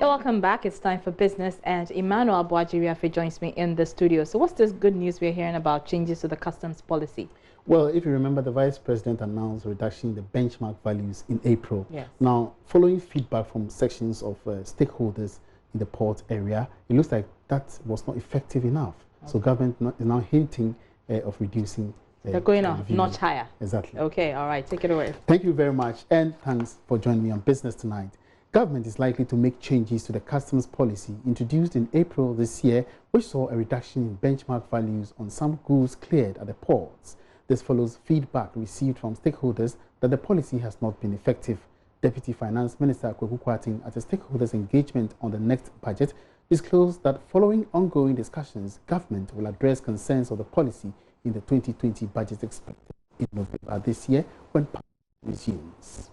So welcome back. It's time for business, and Emmanuel Boajiriafe joins me in the studio. So what's this good news we're hearing about changes to the customs policy? Well, if you remember, the Vice President announced a reduction in the benchmark values in April. Yes. Now, following feedback from sections of stakeholders in the port area, it looks like that was not effective enough. Okay. So government is now hinting of reducing. They're going a notch higher. Exactly. Okay, all right, take it away. Thank you very much, and thanks for joining me on Business Tonight. Government is likely to make changes to the customs policy introduced in April this year, which saw a reduction in benchmark values on some goods cleared at the ports. This follows feedback received from stakeholders that the policy has not been effective. Deputy Finance Minister Kweku Kwarteng, at a stakeholders' engagement on the next budget, disclosed that following ongoing discussions, government will address concerns of the policy in the 2020 budget expected in November this year when Parliament resumes.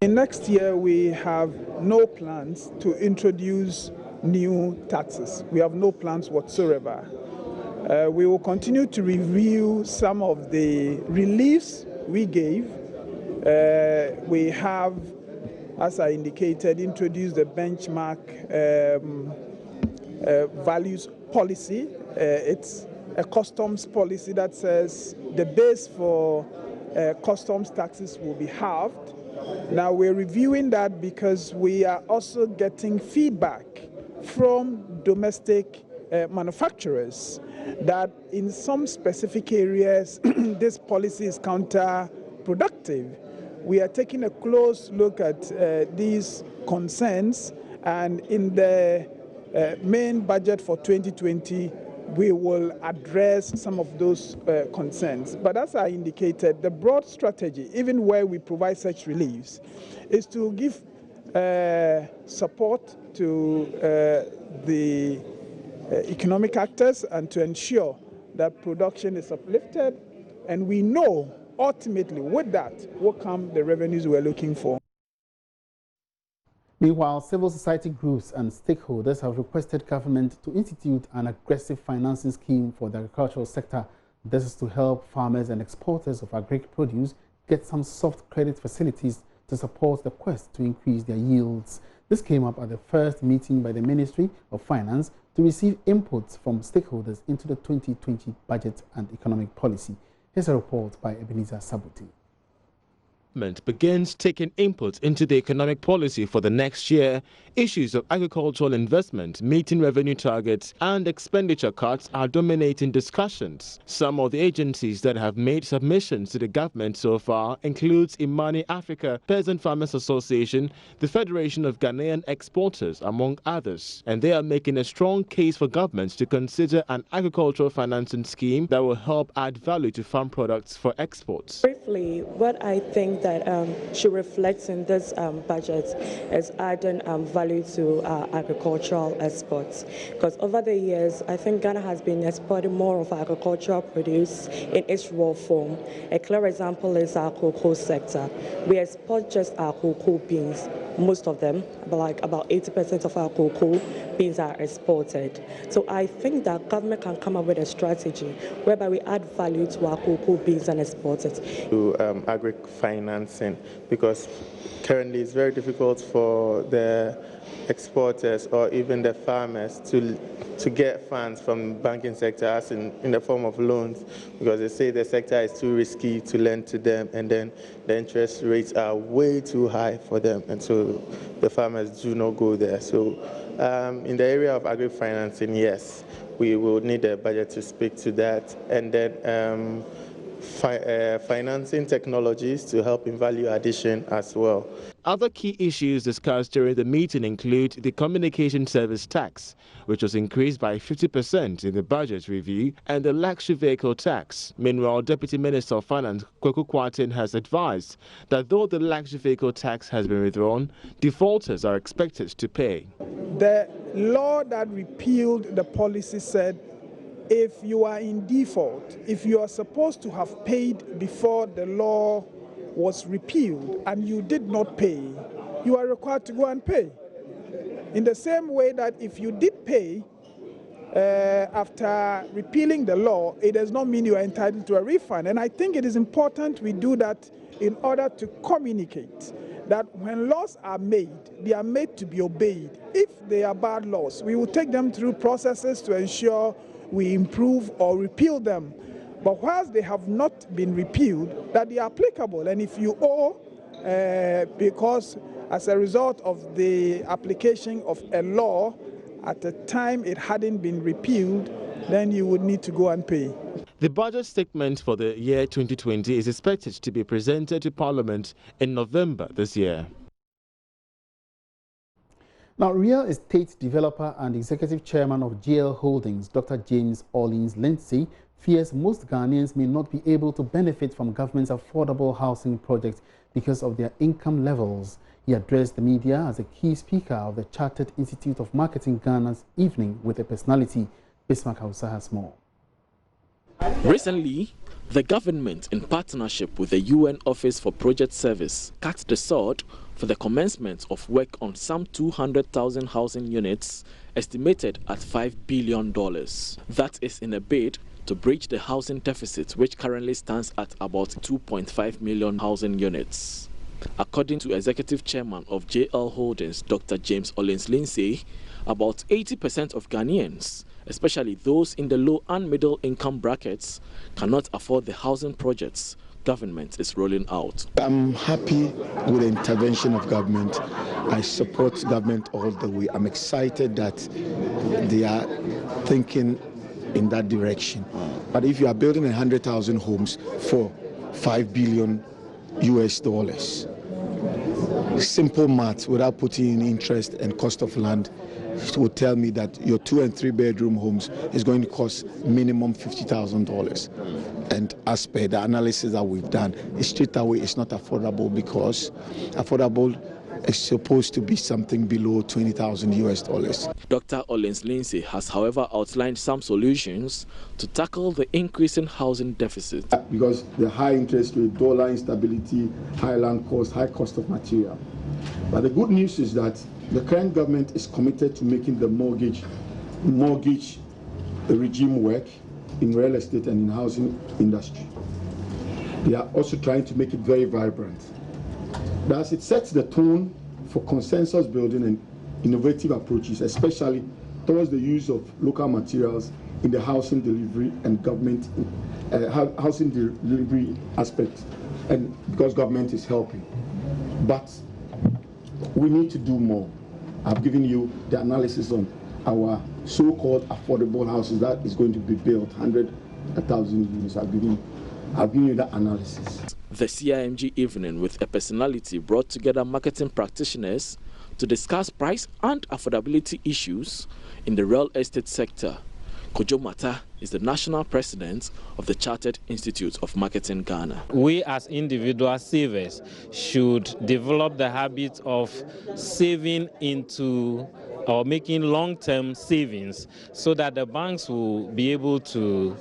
Next year, we have no plans to introduce new taxes. We have no plans whatsoever. We will continue to review some of the reliefs we gave. We have, as I indicated, introduced the benchmark values policy. It's a customs policy that says the base for customs taxes will be halved. Now we're reviewing that because we are also getting feedback from domestic manufacturers that in some specific areas this policy is counterproductive. We are taking a close look at these concerns, and in the main budget for 2020 we will address some of those concerns. But as I indicated, the broad strategy, even where we provide such reliefs, is to give support to the economic actors and to ensure that production is uplifted. And we know ultimately with that will come the revenues we're looking for. Meanwhile, civil society groups and stakeholders have requested government to institute an aggressive financing scheme for the agricultural sector. This is to help farmers and exporters of agric produce get some soft credit facilities to support the quest to increase their yields. This came up at the first meeting by the Ministry of Finance to receive inputs from stakeholders into the 2020 budget and economic policy. Here's a report by Ebenezer Sabuti. Begins taking input into the economic policy for the next year. Issues of agricultural investment, meeting revenue targets and expenditure cuts are dominating discussions. Some of the agencies that have made submissions to the government so far includes Imani Africa, Peasant Farmers Association, the Federation of Ghanaian Exporters, among others. And they are making a strong case for governments to consider an agricultural financing scheme that will help add value to farm products for exports. Briefly, what I think that should reflect in this budget is adding value to agricultural exports. Because over the years, I think Ghana has been exporting more of agricultural produce in its raw form. A clear example is our cocoa sector. We export just our cocoa beans, most of them, like about 80% of our cocoa beans are exported. So I think that government can come up with a strategy whereby we add value to our cocoa beans and export it. To agric financing, because currently it's very difficult for the exporters or even the farmers to get funds from the banking sector as in the form of loans, because they say the sector is too risky to lend to them, and then the interest rates are way too high for them, and so the farmers do not go there. So in the area of agri-financing, yes, we will need a budget to speak to that, and then financing technologies to help in value addition as well. Other key issues discussed during the meeting include the communication service tax, which was increased by 50% in the budget review, and the luxury vehicle tax. Meanwhile, Deputy Minister of Finance Kweku Kwarteng has advised that though the luxury vehicle tax has been withdrawn, defaulters are expected to pay. The law that repealed the policy said if you are in default, if you are supposed to have paid before the law was repealed and you did not pay, you are required to go and pay. In the same way that if you did pay after repealing the law, it does not mean you are entitled to a refund. And I think it is important we do that in order to communicate that when laws are made, they are made to be obeyed. If they are bad laws, we will take them through processes to ensure we improve or repeal them. But whilst they have not been repealed, that they are applicable. And if you owe, because as a result of the application of a law at the time it hadn't been repealed, then you would need to go and pay. The budget statement for the year 2020 is expected to be presented to Parliament in November this year. Now, real estate developer and executive chairman of GL Holdings, Dr. James Orleans Lindsay, fears most Ghanaians may not be able to benefit from government's affordable housing project because of their income levels. He addressed the media as a key speaker of the Chartered Institute of Marketing Ghana's Evening with a Personality. Bismarck Hausa has more. Recently, the government, in partnership with the UN Office for Project Service, cut the sword for the commencement of work on some 200,000 housing units, estimated at $5 billion. That is in a bid to bridge the housing deficit, which currently stands at about 2.5 million housing units. According to Executive Chairman of JL Holdings, Dr. James Orleans Lindsay, about 80% of Ghanaians, especially those in the low and middle income brackets, cannot afford the housing projects government is rolling out. I'm happy with the intervention of government. I support government all the way. I'm excited that they are thinking in that direction. But if you are building 100,000 homes for $5 billion US, simple math without putting in interest and cost of land, it will tell me that your 2 and 3 bedroom homes is going to cost minimum $50,000. And as per the analysis that we've done, straight away it's not affordable, because affordable is supposed to be something below $20,000 US. Dr. Orleans Lindsay has, however, outlined some solutions to tackle the increasing housing deficit. Because the high interest rate, dollar instability, high land cost, high cost of material. But the good news is that the current government is committed to making the mortgage regime work in real estate and in housing industry. They are also trying to make it very vibrant. Thus, it sets the tone for consensus building and innovative approaches, especially towards the use of local materials in the housing delivery and government housing delivery aspect, and because government is helping. But we need to do more. I've given you the analysis on our so-called affordable houses that is going to be built, 100,000 units. I've given you that analysis. The CIMG Evening with a Personality brought together marketing practitioners to discuss price and affordability issues in the real estate sector. Kojo Mata is the national president of the Chartered Institute of Marketing Ghana. We as individual savers should develop the habit of saving into or making long-term savings so that the banks will be able to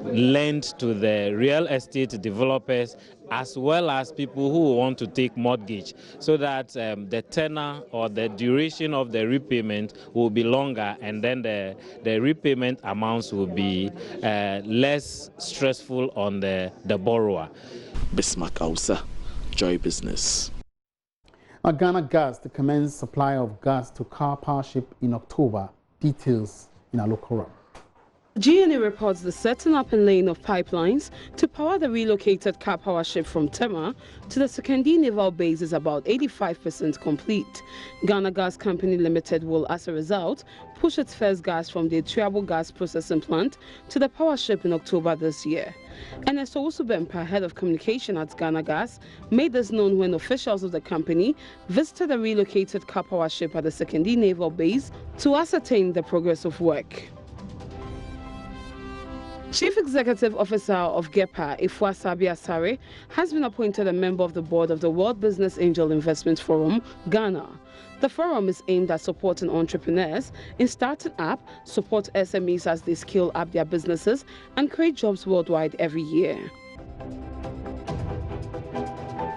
lend to the real estate developers as well as people who want to take mortgage, so that the tenor or the duration of the repayment will be longer, and then the repayment amounts will be less stressful on the borrower. Bismarck Hausa, Joy Business. Ghana Gas to commence supply of gas to Car Powership in October. Details in our local run. GNA reports the setting up and laying of pipelines to power the relocated Car Powership from Tema to the Sekondi Naval Base is about 85% complete. Ghana Gas Company Limited will, as a result, push its first gas from the Triable Gas Processing Plant to the Powership in October this year. Ernest Owusu-Bempah, head of communication at Ghana Gas, made this known when officials of the company visited the relocated Car Powership at the Sekondi Naval Base to ascertain the progress of work. Chief Executive Officer of GEPA, Ifuasabi Asare, has been appointed a member of the board of the World Business Angel Investment Forum, Ghana. The forum is aimed at supporting entrepreneurs in starting up, support SMEs as they scale up their businesses, and create jobs worldwide every year.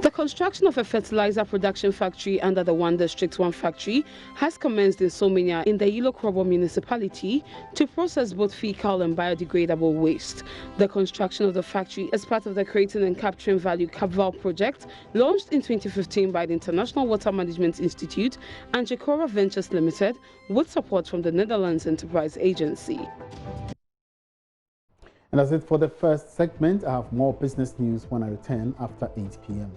The construction of a fertilizer production factory under the One District One factory has commenced in Somenya in the Ilokrobo municipality to process both fecal and biodegradable waste. The construction of the factory is part of the Creating and Capturing Value CAPVAL project launched in 2015 by the International Water Management Institute and Jacora Ventures Limited with support from the Netherlands Enterprise Agency. And that's it for the first segment. I have more business news when I return after 8 p.m.